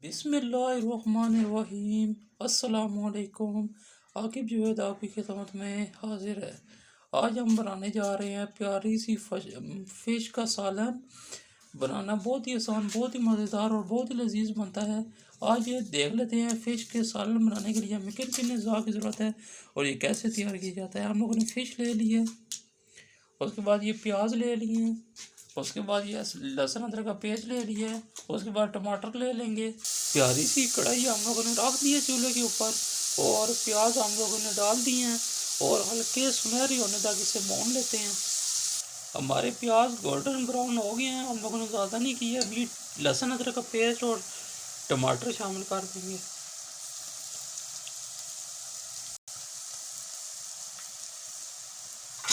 बिस्मिल्लाहिर्रहमानिर्रहीम। अस्सलाम वालेकुम। आकिब जुवैद आपकी खिदमत में हाजिर है। आज हम बनाने जा रहे हैं प्यारी सी फ़िश का सालन। बनाना बहुत ही आसान, बहुत ही मज़ेदार और बहुत ही लजीज बनता है। आज ये देख लेते हैं फ़िश के सालन बनाने के लिए हमें किन किन अज़ा की ज़रूरत है और ये कैसे तैयार किया जाता है। हम लोगों ने फ़िश ले ली है, उसके बाद ये प्याज ले लिए हैं, उसके बाद ये लहसुन अदरक का पेस्ट ले लिया है, उसके बाद टमाटर ले लेंगे। प्यारी सी कढ़ाई हम लोगों ने रख दी है चूल्हे के ऊपर और प्याज हम लोगों ने डाल दिए हैं और हल्के सुनहरी होने तक इसे भून लेते हैं। हमारे प्याज गोल्डन ब्राउन हो गए हैं, हम लोगों ने ज़्यादा नहीं किया। अभी लहसुन अदरक का पेस्ट और टमाटर शामिल कर देंगे।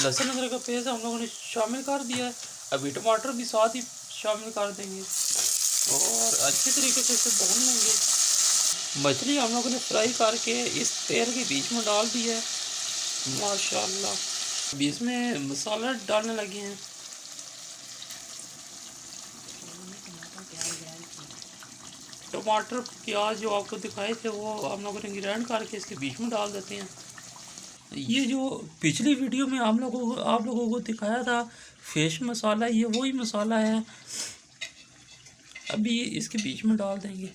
लहसुन अदरक का पेस्ट हम लोगों ने शामिल कर दिया है, अभी टमाटर भी साथ ही शामिल कर देंगे और अच्छे तरीके से इसे भून लेंगे। मछली हम लोगों ने फ्राई करके इस तेल के बीच में डाल दिया है माशाल्लाह। अभी इसमें मसाला डालने लगे हैं। टमाटर प्याज जो आपको दिखाए थे वो हम लोगों ने ग्राइंड करके इसके बीच में डाल देते हैं। ये जो पिछली वीडियो में आप लोगों को दिखाया था फिश मसाला, ये वही मसाला है, अभी इसके बीच में डाल देंगे।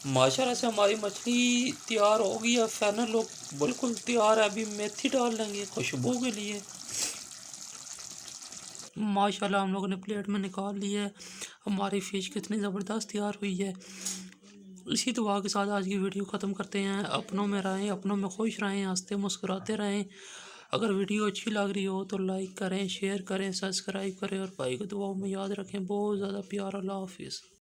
माशाल्लाह से हमारी मछली तैयार हो गई है, फाइनल लुक बिल्कुल तैयार है। अभी मेथी डाल लेंगे खुशबू के लिए। माशाल्लाह हम लोगों ने प्लेट में निकाल ली है। हमारी फ़िश कितनी ज़बरदस्त तैयार हुई है। इसी दुआ के साथ आज की वीडियो ख़त्म करते हैं। अपनों में रहें, अपनों में खुश रहें, हंसते मुस्कुराते रहें। अगर वीडियो अच्छी लग रही हो तो लाइक करें, शेयर करें, सब्सक्राइब करें और भाई को दुआओं में याद रखें। बहुत ज़्यादा प्यार। अल्लाह हाफिज़।